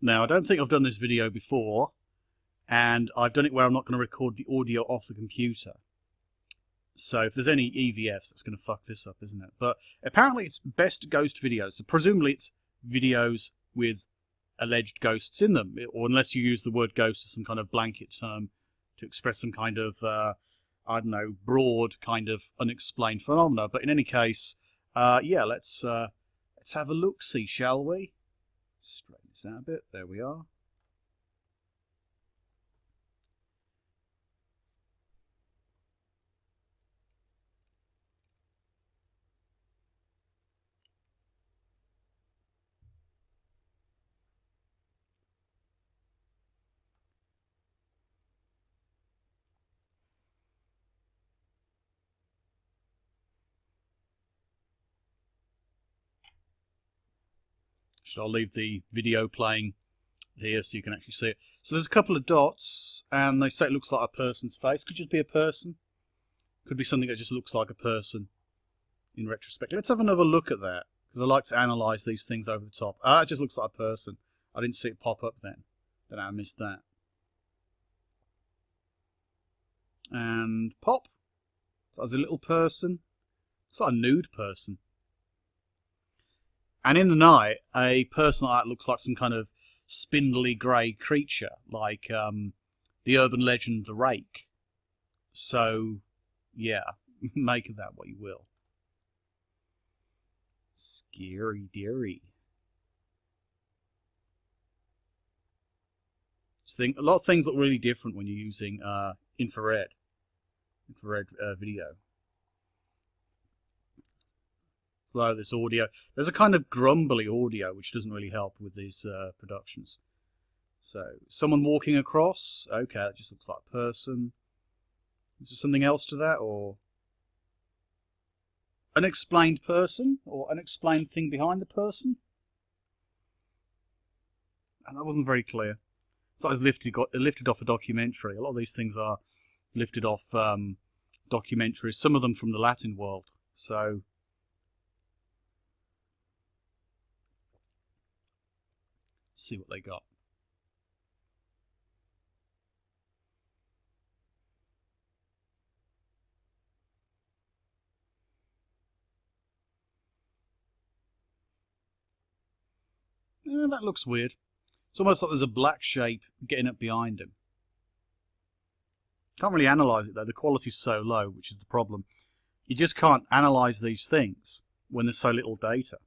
Now, I don't think I've done this video before, and I've done it where I'm not going to record the audio off the computer. So if there's any EVFs, that's going to fuck this up, isn't it? But apparently it's best ghost videos. So presumably it's videos with alleged ghosts in them, or unless you use the word ghost as some kind of blanket term to express some kind of, I don't know, broad kind of unexplained phenomena. But in any case, yeah, let's have a look-see, shall we? Straighten this out a bit. There we are. I'll leave the video playing here so you can actually see it. So there's a couple of dots, and they say it looks like a person's face. Could just be a person. Could be something that just looks like a person in retrospect. Let's have another look at that, because I like to analyse these things over the top. It just looks like a person. I didn't see it pop up then. Don't know how I missed that. And pop. So there's a little person. It's like a nude person. And in the night, a person like that looks like some kind of spindly grey creature, like the urban legend The Rake. So, yeah, make of that what you will. Scary deary. A lot of things look really different when you're using infrared video. This audio. There's a kind of grumbly audio which doesn't really help with these productions. So, someone walking across. Okay, that just looks like a person. Is there something else to that, or unexplained person, or unexplained thing behind the person? And that wasn't very clear. It's like it's lifted off a documentary. A lot of these things are lifted off documentaries. Some of them from the Latin world. So. See what they got. Yeah, that looks weird. It's almost like there's a black shape getting up behind him. Can't really analyse it though. The quality's so low, which is the problem. You just can't analyse these things when there's so little data.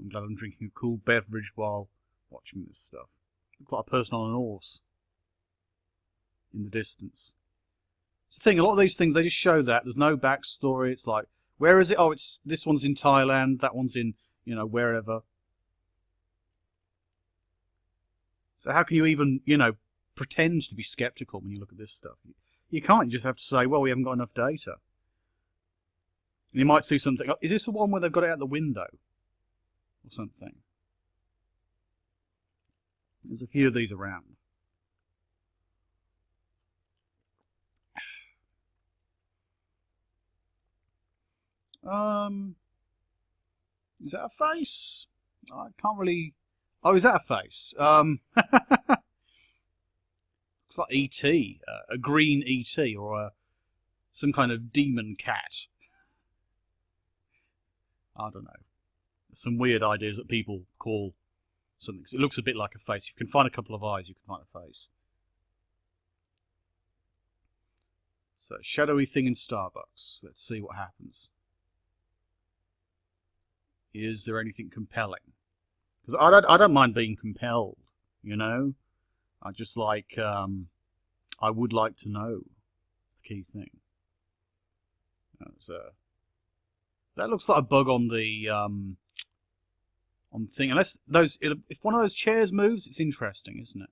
I'm glad I'm drinking a cool beverage while watching this stuff. Looks like a person on an horse in the distance. It's the thing, a lot of these things, they just show that. There's no backstory. It's like, where is it? Oh, it's this one's in Thailand, that one's in, you know, wherever. So how can you even, you know, pretend to be skeptical when you look at this stuff? You can't. You just have to say, well, we haven't got enough data. And you might see something. Is this the one where they've got it out the window? Or something. There's a few of these around. Is that a face? I can't really. Oh, is that a face? Looks like E.T., a green E.T., or some kind of demon cat. I don't know. Some weird ideas that people call something. It looks a bit like a face. If you can find a couple of eyes, you can find a face. So, shadowy thing in Starbucks. Let's see what happens. Is there anything compelling? Because I don't mind being compelled, you know? I just like, I would like to know. That's the key thing. That looks like a bug on the thing. Unless if one of those chairs moves, it's interesting, isn't it?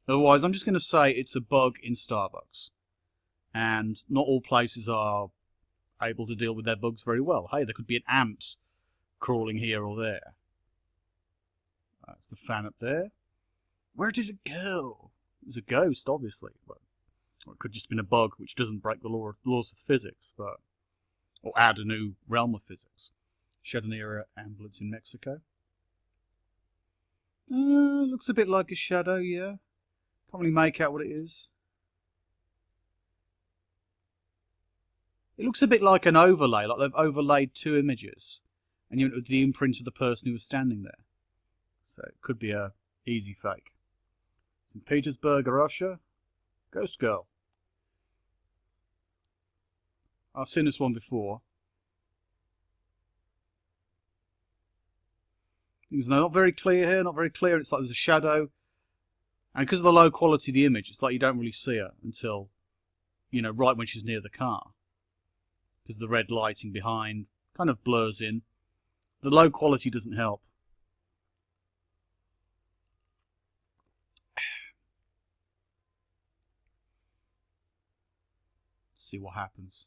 Otherwise, I'm just going to say it's a bug in Starbucks. And not all places are able to deal with their bugs very well. Hey, there could be an ant crawling here or there. That's the fan up there. Where did it go? It was a ghost, obviously. But, or it could just have been a bug which doesn't break the laws of physics, but or add a new realm of physics. Shed an era ambulance in Mexico. Looks a bit like a shadow, yeah. Can't really make out what it is. It looks a bit like an overlay, like they've overlaid two images, and you the imprint of the person who was standing there. So it could be a easy fake. St. Petersburg, Russia. Ghost Girl. I've seen this one before. Things are not very clear here, not very clear. It's like there's a shadow. And because of the low quality of the image, it's like you don't really see her until, you know, right when she's near the car. Because the red lighting behind kind of blurs in. The low quality doesn't help. Let's see what happens.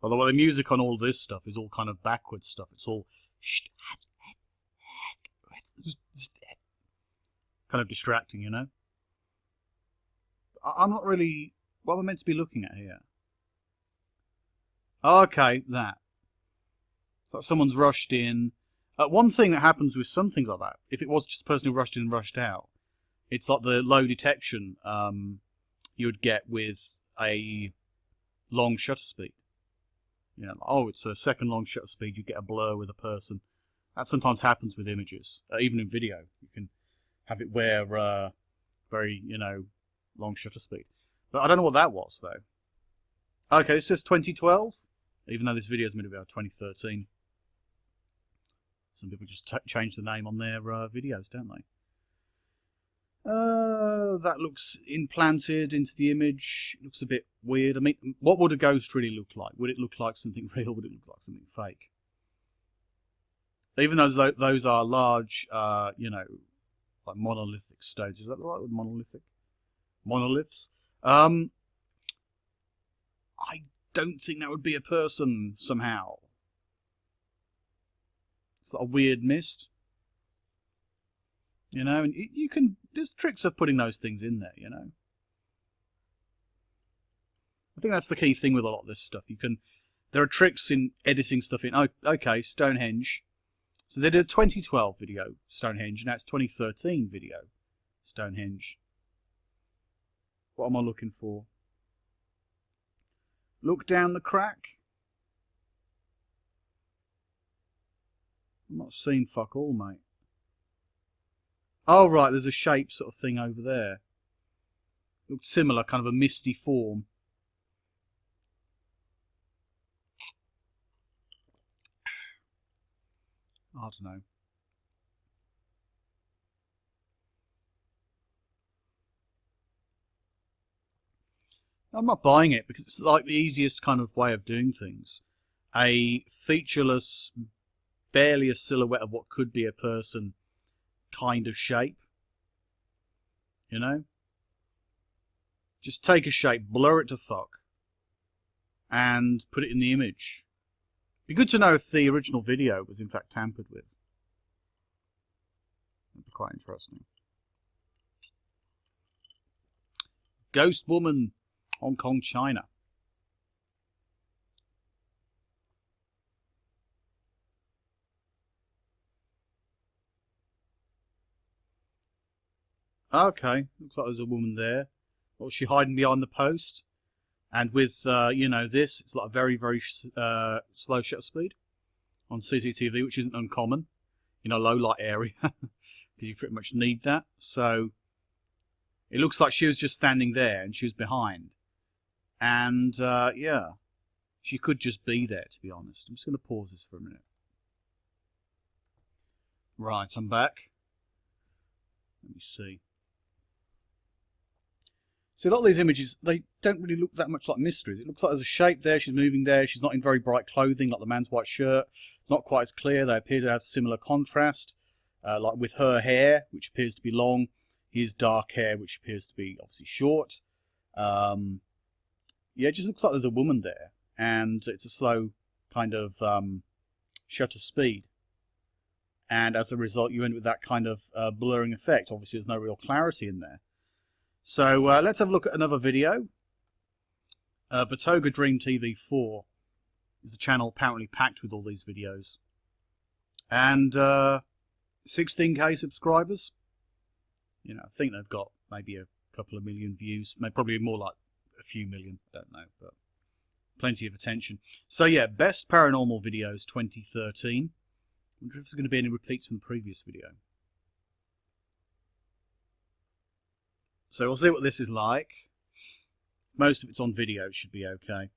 By the way, the music on all this stuff is all kind of backwards stuff. It's all kind of distracting, you know? I'm not really... What am I meant to be looking at here? Okay, that. It's like someone's rushed in. One thing that happens with some things like that, if it was just a person who rushed in and rushed out, it's like the low detection you would get with a long shutter speed. You know, oh, it's a second long shutter speed, you get a blur with a person. That sometimes happens with images, even in video. You can have it where very, you know, long shutter speed. But I don't know what that was, though. Okay, this says 2012, even though this video is meant to be about 2013. Some people just change the name on their videos, don't they? That looks implanted into the image. It looks a bit weird. I mean, what would a ghost really look like? Would it look like something real? Would it look like something fake? Even though those are large, you know, like monolithic stones. Is that the right word? Monolithic? Monoliths? I don't think that would be a person somehow. It's like a weird mist. You know, and you can... There's tricks of putting those things in there, you know. I think that's the key thing with a lot of this stuff. There are tricks in editing stuff in. Oh, okay, Stonehenge. So they did a 2012 video, Stonehenge, and now it's 2013 video, Stonehenge. What am I looking for? Look down the crack. I'm not seeing fuck all, mate. Oh, right, there's a shape sort of thing over there. Looked similar, kind of a misty form. I don't know. I'm not buying it because it's like the easiest kind of way of doing things. A featureless, barely a silhouette of what could be a person kind of shape. You know? Just take a shape, blur it to fuck, and put it in the image. Be good to know if the original video was in fact tampered with. That'd be quite interesting. Ghost Woman, Hong Kong, China. Okay, looks like there's a woman there. What was she hiding behind the post? And with, you know, this, it's like a very, very slow shutter speed on CCTV, which isn't uncommon in a low light area, because you pretty much need that. So it looks like she was just standing there and she was behind. And, yeah, she could just be there, to be honest. I'm just going to pause this for a minute. Right, I'm back. Let me see. See, a lot of these images, they don't really look that much like mysteries. It looks like there's a shape there, she's moving there, she's not in very bright clothing, like the man's white shirt. It's not quite as clear. They appear to have similar contrast, like with her hair, which appears to be long, his dark hair, which appears to be obviously short. Yeah, it just looks like there's a woman there, and it's a slow kind of shutter speed. And as a result, you end with that kind of blurring effect. Obviously, there's no real clarity in there. So let's have a look at another video. Batoga Dream TV 4 is the channel apparently packed with all these videos. And 16k subscribers. You know, I think they've got maybe a couple of million views. Maybe probably more like a few million. I don't know, but plenty of attention. So yeah, best paranormal videos 2013. I wonder if there's going to be any repeats from the previous video. So we'll see what this is like. Most of it's on video, it should be okay.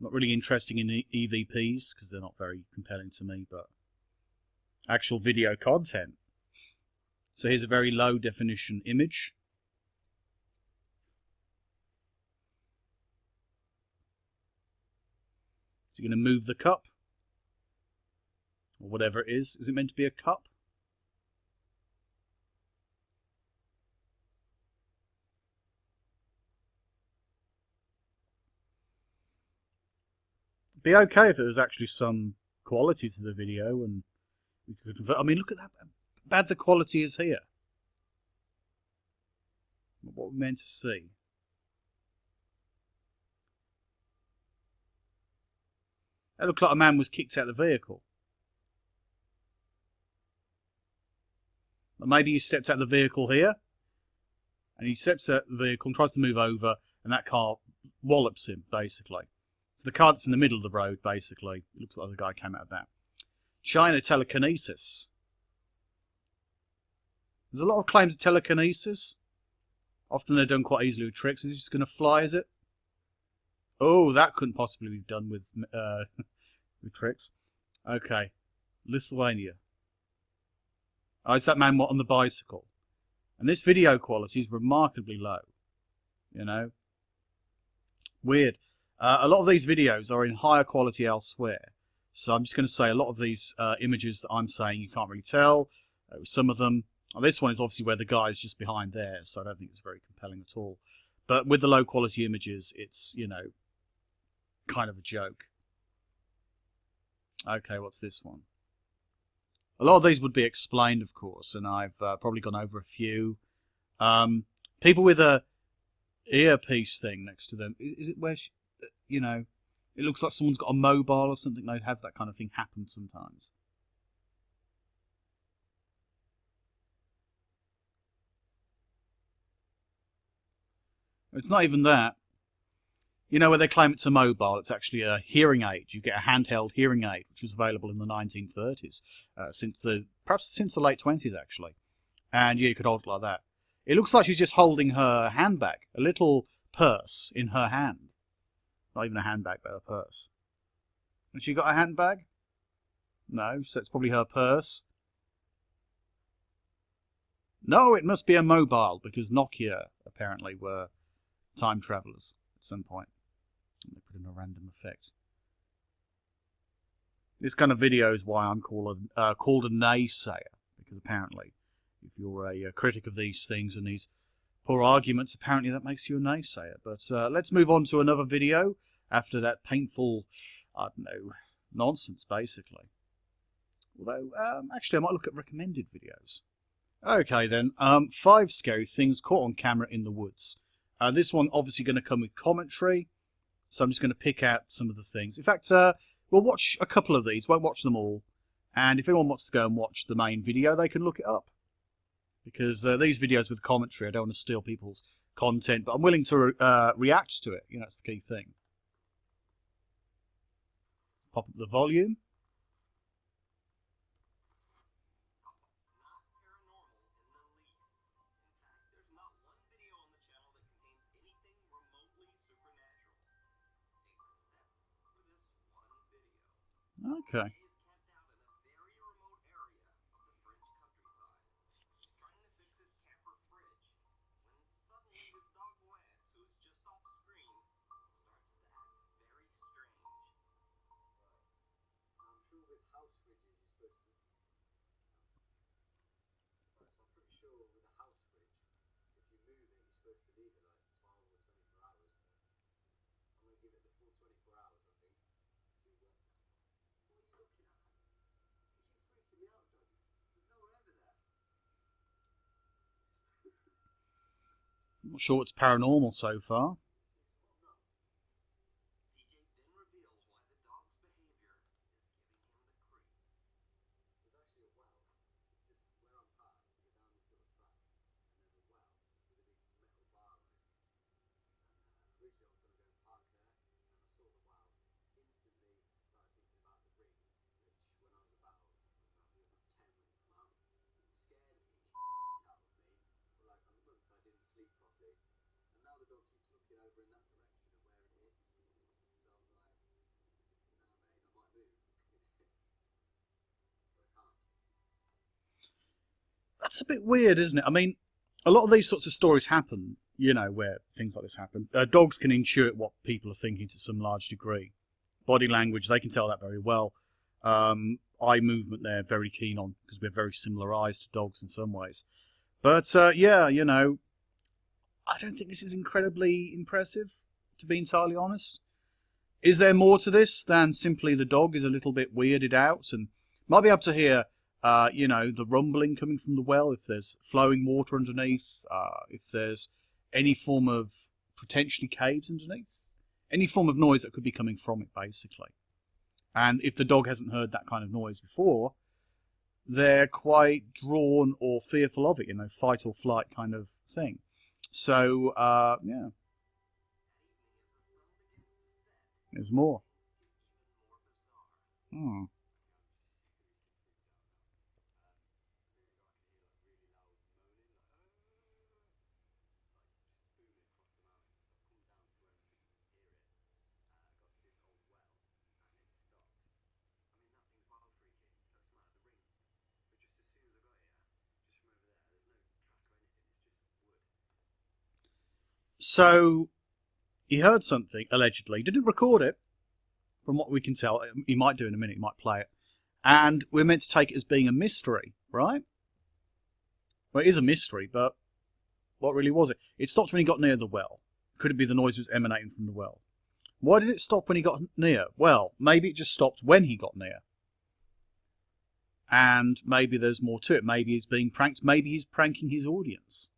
Not really interested in EVPs because they're not very compelling to me, but actual video content. So here's a very low definition image. Is he going to move the cup? Or whatever it is. Is it meant to be a cup? It'd be okay if there was actually some quality to the video and we could convert. I mean, look at how bad the quality is here. What we're meant to see. That looked like a man was kicked out of the vehicle. But maybe he stepped out of the vehicle here. And he steps out of the vehicle and tries to move over. And that car wallops him, basically. So the car that's in the middle of the road, basically. It looks like the guy came out of that. China telekinesis. There's a lot of claims of telekinesis. Often they're done quite easily with tricks. Is he just going to fly, is it? Oh, that couldn't possibly be done with tricks. Okay. Lithuania. Oh, it's that man on the bicycle. And this video quality is remarkably low. You know? Weird. A lot of these videos are in higher quality elsewhere. So I'm just going to say a lot of these images that I'm saying you can't really tell. Some of them. Oh, this one is obviously where the guy is just behind there, so I don't think it's very compelling at all. But with the low quality images, it's, you know, kind of a joke. Okay, what's this one? A lot of these would be explained, of course, and I've probably gone over a few. People with a earpiece thing next to them. Is it where, you know, it looks like someone's got a mobile or something? They'd have that kind of thing happen sometimes. It's not even that. You know, where they claim it's a mobile, it's actually a hearing aid. You get a handheld hearing aid, which was available in the 1930s, perhaps since the late 20s, actually. And yeah, you could hold it like that. It looks like she's just holding her handbag, a little purse in her hand. Not even a handbag, but a purse. Has she got a handbag? No, so it's probably her purse. No, it must be a mobile, because Nokia apparently were time travelers at some point. And they put in a random effect. This kind of video is why I'm called a naysayer, because apparently if you're a critic of these things and these poor arguments, apparently that makes you a naysayer. But let's move on to another video after that painful, I don't know, nonsense, basically. Although, actually, I might look at recommended videos. Okay, then. 5 scary things caught on camera in the woods. This one obviously going to come with commentary, so I'm just going to pick out some of the things. In fact, we'll watch a couple of these, won't watch them all. And if anyone wants to go and watch the main video, they can look it up. Because these videos with commentary, I don't want to steal people's content, but I'm willing to react to it. You know, that's the key thing. Pop up the volume. Okay. Not sure what's paranormal so far. That's a bit weird, isn't it? I mean, a lot of these sorts of stories happen, you know, where things like this happen. Dogs can intuit what people are thinking to some large degree. Body language, they can tell that very well. Eye movement, they're very keen on, because we have very similar eyes to dogs in some ways. But, yeah, you know, I don't think this is incredibly impressive, to be entirely honest. Is there more to this than simply the dog is a little bit weirded out and might be able to hear, you know, the rumbling coming from the well, if there's flowing water underneath, if there's any form of potentially caves underneath, any form of noise that could be coming from it, basically. And if the dog hasn't heard that kind of noise before, they're quite drawn or fearful of it, you know, fight or flight kind of thing. So, yeah. There's more. Hmm. So, he heard something, allegedly. Didn't record it, from what we can tell. He might do in a minute, he might play it. And we're meant to take it as being a mystery, right? Well, it is a mystery, but what really was it? It stopped when he got near the well. Could it be the noise was emanating from the well? Why did it stop when he got near? Well, maybe it just stopped when he got near. And maybe there's more to it. Maybe he's being pranked. Maybe he's pranking his audience.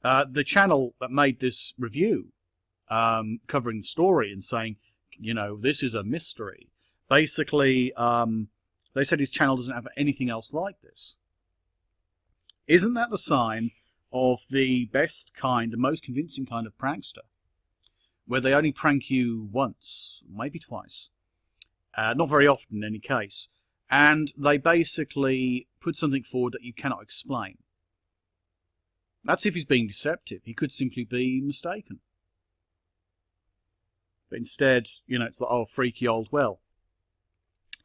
The channel that made this review, covering the story and saying, you know, this is a mystery. Basically, they said his channel doesn't have anything else like this. Isn't that the sign of the best kind, the most convincing kind of prankster? Where they only prank you once, maybe twice. Not very often in any case. And they basically put something forward that you cannot explain. That's if he's being deceptive. He could simply be mistaken. But instead, you know, it's like, oh, freaky old well.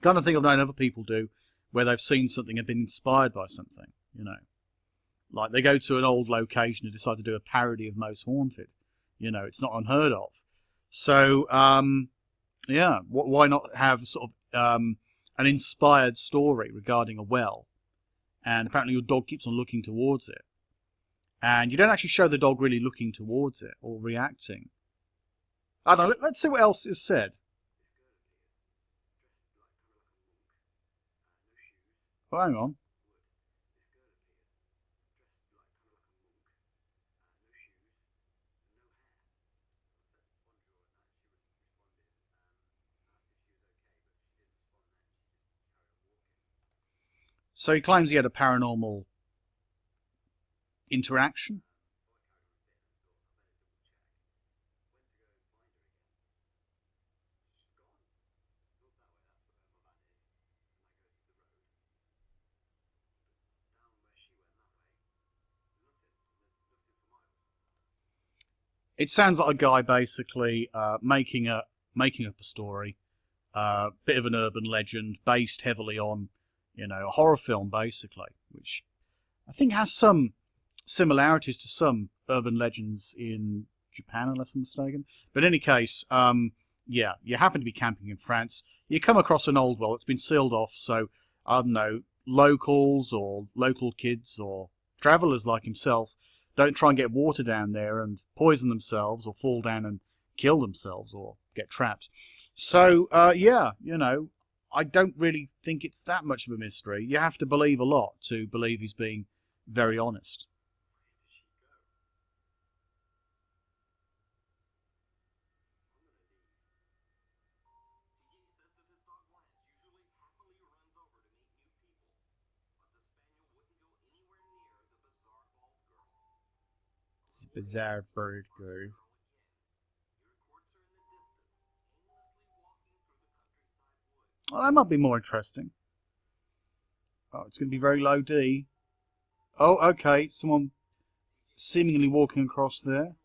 Kind of thing I've known other people do, where they've seen something and been inspired by something, you know. Like they go to an old location and decide to do a parody of Most Haunted. You know, it's not unheard of. So, yeah, why not have sort of an inspired story regarding a well? And apparently your dog keeps on looking towards it. And you don't actually show the dog really looking towards it or reacting. I don't know, let's see what else is said. Oh, hang on. So he claims he had a paranormal interaction. It sounds like a guy basically making up a story, bit of an urban legend based heavily on, you know, a horror film basically, which I think has some similarities to some urban legends in Japan, unless I'm mistaken. But in any case, yeah, you happen to be camping in France. You come across an old well. It's been sealed off, so I don't know, locals or local kids or travellers like himself don't try and get water down there and poison themselves or fall down and kill themselves or get trapped. So, yeah, you know, I don't really think it's that much of a mystery. You have to believe a lot to believe he's being very honest. Bizarre bird girl. Well, that might be more interesting. Oh, it's going to be very low D. Oh, okay. Someone seemingly walking across there.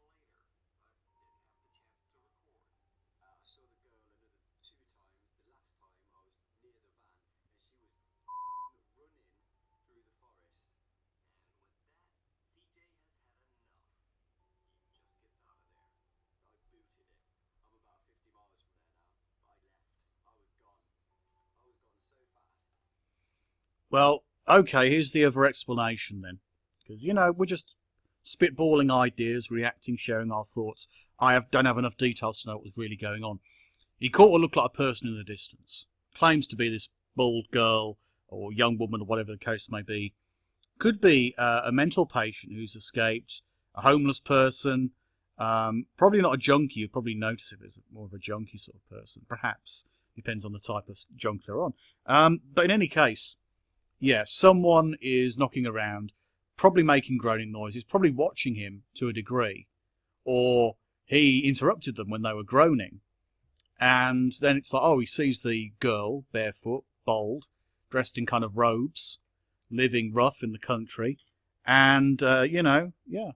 Well, okay, here's the other explanation then. Because, you know, we're just spitballing ideas, reacting, sharing our thoughts. Don't have enough details to know what was really going on. He caught what looked like a person in the distance. Claims to be this bald girl or young woman or whatever the case may be. Could be a mental patient who's escaped, a homeless person, probably not a junkie. You'd probably notice if it's more of a junkie sort of person. Perhaps. Depends on the type of junk they're on. But in any case, yeah, someone is knocking around, probably making groaning noises, probably watching him to a degree, or he interrupted them when they were groaning. And then it's like, oh, he sees the girl, barefoot, bald, dressed in kind of robes, living rough in the country. And, you know, yeah.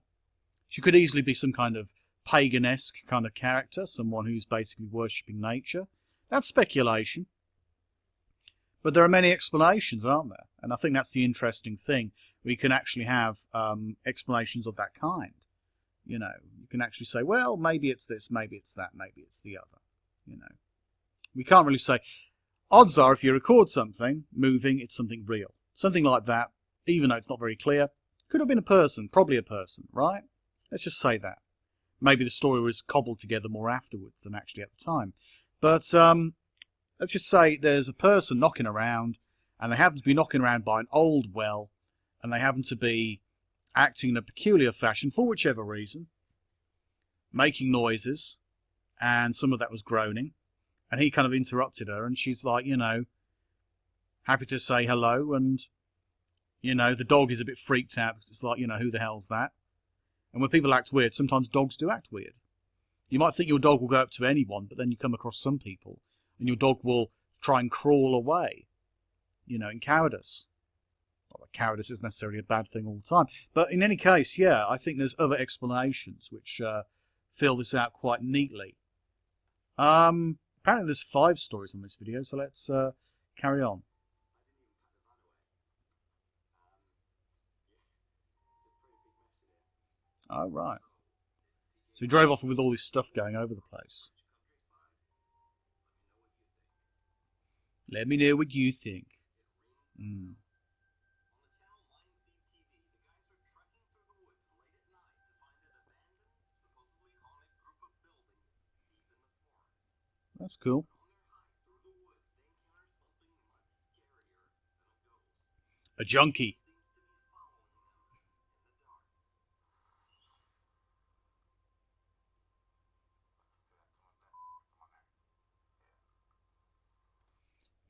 She could easily be some kind of pagan-esque kind of character, someone who's basically worshipping nature. That's speculation. But there are many explanations, aren't there? And I think that's the interesting thing. We can actually have explanations of that kind. You know, you can actually say, well, maybe it's this, maybe it's that, maybe it's the other. You know, we can't really say. Odds are, if you record something moving, it's something real. Something like that, even though it's not very clear, could have been a person, probably a person, right? Let's just say that. Maybe the story was cobbled together more afterwards than actually at the time. But let's just say there's a person knocking around, and they happen to be knocking around by an old well, and they happen to be acting in a peculiar fashion for whichever reason, making noises, and some of that was groaning, and he kind of interrupted her, and she's like, you know, happy to say hello, and, you know, the dog is a bit freaked out, because it's like, you know, who the hell's that? And when people act weird, sometimes dogs do act weird. You might think your dog will go up to anyone, but then you come across some people, and your dog will try and crawl away, you know, in cowardice. Not that cowardice is necessarily a bad thing all the time. But in any case, yeah, I think there's other explanations which fill this out quite neatly. Apparently there's 5 stories on this video, so let's carry on. Oh, right. So he drove off with all this stuff going over the place. Let me know what you think. That's cool. A junkie.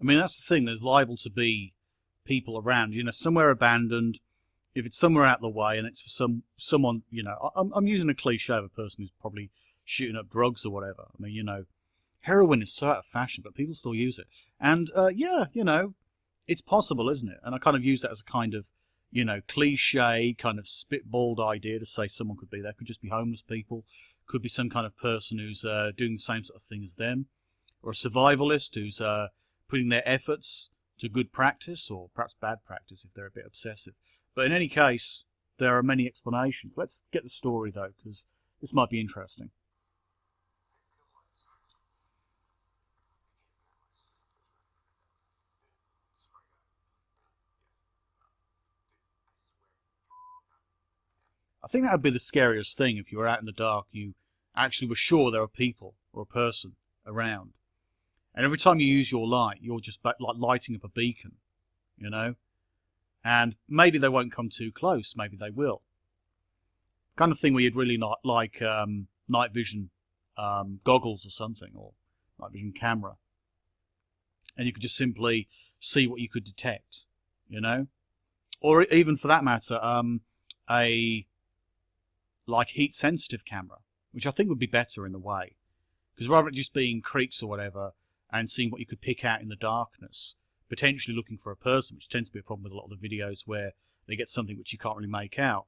I mean, that's the thing. There's liable to be people around, you know, somewhere abandoned. If it's somewhere out of the way and it's for someone, you know, I'm using a cliche of a person who's probably shooting up drugs or whatever. I mean, you know, heroin is so out of fashion, but people still use it. And, yeah, you know, it's possible, isn't it? And I kind of use that as a kind of, you know, cliche, kind of spitballed idea to say someone could be there. Could just be homeless people. Could be some kind of person who's doing the same sort of thing as them. Or a survivalist who's putting their efforts to good practice, or perhaps bad practice if they're a bit obsessive. But in any case, there are many explanations. Let's get the story, though, because this might be interesting. I think that would be the scariest thing if you were out in the dark, you actually were sure there are people or a person around. And every time you use your light, you're just like lighting up a beacon, you know? And maybe they won't come too close, maybe they will. Kind of thing where you'd really not like night vision goggles or something, or night vision camera. And you could just simply see what you could detect, you know? Or even for that matter, a like heat-sensitive camera, which I think would be better in a way. Because rather than just being creeks or whatever and seeing what you could pick out in the darkness, potentially looking for a person, which tends to be a problem with a lot of the videos where they get something which you can't really make out.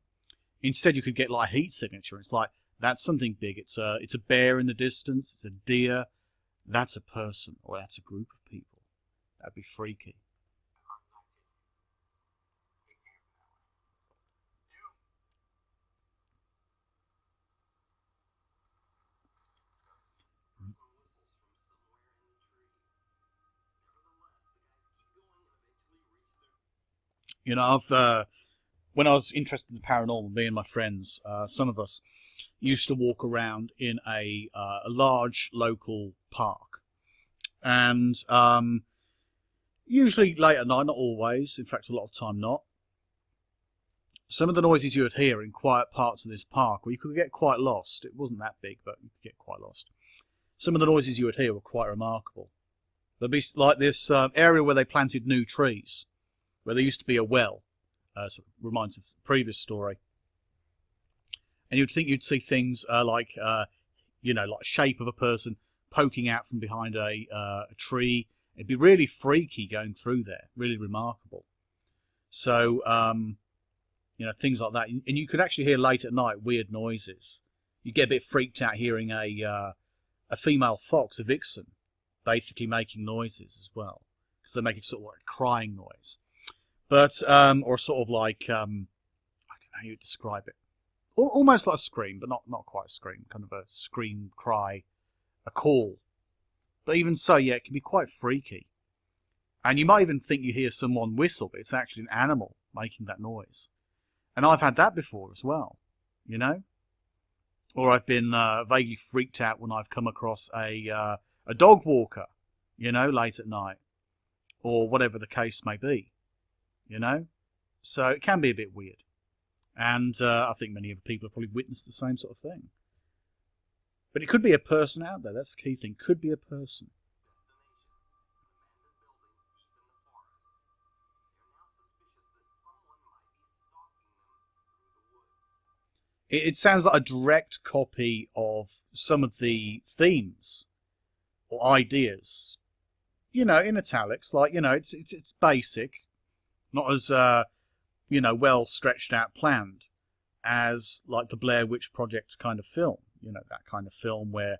Instead, you could get like a heat signature. It's like, that's something big. It's a bear in the distance. It's a deer. That's a person, or that's a group of people. That'd be freaky. You know, when I was interested in the paranormal, me and my friends, some of us used to walk around in a large local park, and usually late at night, not always, in fact a lot of time not. Some of the noises you would hear in quiet parts of this park, where you could get quite lost. It wasn't that big, but you could get quite lost. Some of the noises you would hear were quite remarkable. There'd be like this area where they planted new trees, where there used to be a well. So it reminds us of the previous story. And you'd think you'd see things like a shape of a person poking out from behind a tree. It'd be really freaky going through there, really remarkable. So, things like that. And you could actually hear late at night weird noises. You get a bit freaked out hearing a female fox, a vixen, basically making noises as well, because they're making sort of like a crying noise. But, or sort of like, I don't know how you would describe it. Almost like a scream, but not quite a scream. Kind of a scream, cry, a call. But even so, yeah, it can be quite freaky. And you might even think you hear someone whistle, but it's actually an animal making that noise. And I've had that before as well, you know? Or I've been vaguely freaked out when I've come across a dog walker, late at night. Or whatever the case may be. So it can be a bit weird. And I think many other people have probably witnessed the same sort of thing. But it could be a person out there. That's the key thing. Could be a person. It sounds like a direct copy of some of the themes or ideas. In italics. Like, it's basic. Not as, well stretched out planned as like the Blair Witch Project kind of film. That kind of film where,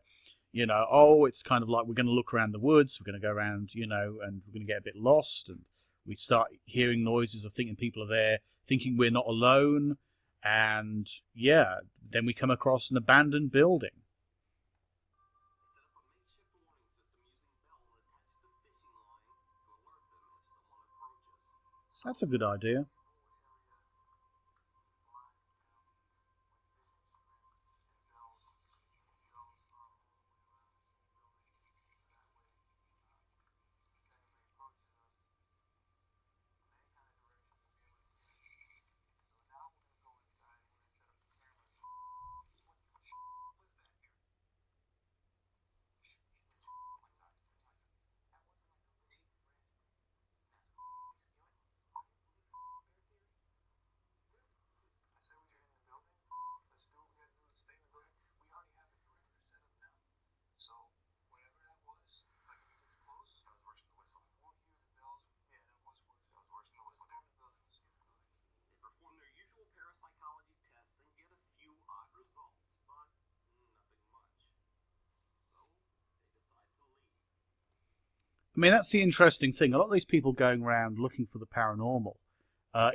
it's kind of like we're going to look around the woods, we're going to go around, and we're going to get a bit lost, and we start hearing noises or thinking people are there, thinking we're not alone, and yeah, then we come across an abandoned building. That's a good idea. I mean, that's the interesting thing. A lot of these people going around looking for the paranormal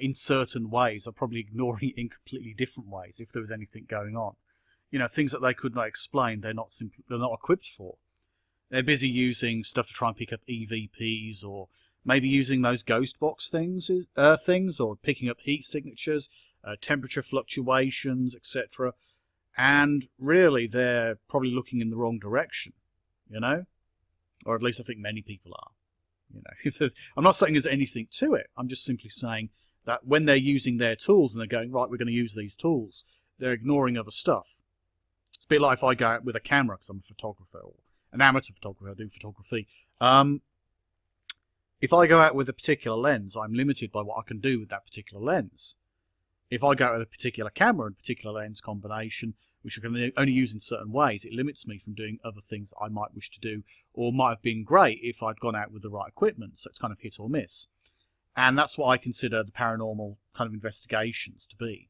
in certain ways are probably ignoring it in completely different ways if there was anything going on. Things that they could not explain, they're not equipped for. They're busy using stuff to try and pick up EVPs, or maybe using those ghost box things, or picking up heat signatures, temperature fluctuations, etc. And really, they're probably looking in the wrong direction, Or at least I think many people are. I'm not saying there's anything to it. I'm just simply saying that when they're using their tools and they're going, right, we're going to use these tools, they're ignoring other stuff. It's a bit like if I go out with a camera, because I'm a photographer, or an amateur photographer, I do photography. If I go out with a particular lens, I'm limited by what I can do with that particular lens. If I go with a particular camera and particular lens combination, which I can only use in certain ways, it limits me from doing other things that I might wish to do, or might have been great if I'd gone out with the right equipment. So it's kind of hit or miss. And that's what I consider the paranormal kind of investigations to be.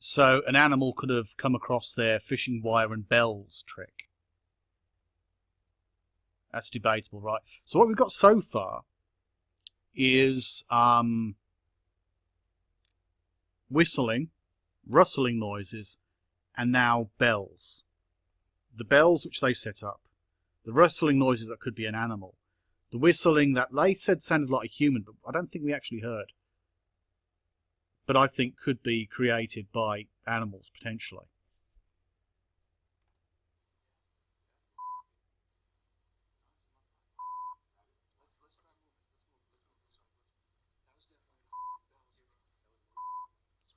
So an animal could have come across their fishing wire and bells trick. That's debatable, right? So what we've got so far is whistling, rustling noises, and now bells. The bells which they set up, the rustling noises that could be an animal, the whistling that they said sounded like a human, but I don't think we actually heard. But I think could be created by animals, potentially.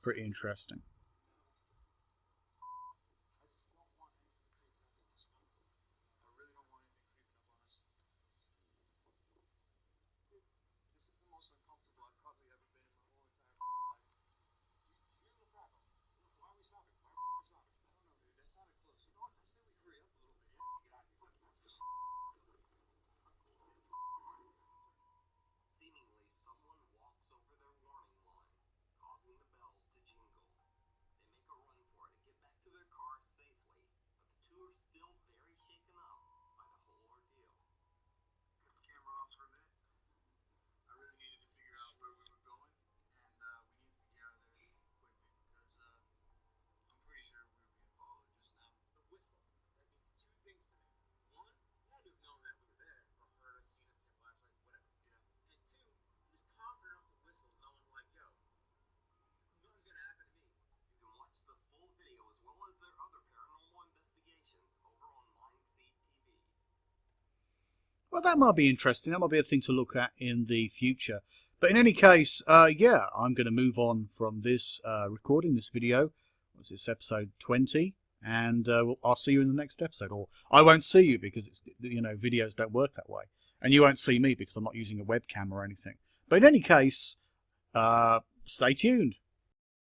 Pretty interesting. Well, that might be interesting. That might be a thing to look at in the future. But in any case, yeah, I'm going to move on from this recording, this video. What's this, episode 20? And I'll see you in the next episode. Or I won't see you because it's, videos don't work that way. And you won't see me because I'm not using a webcam or anything. But in any case, stay tuned.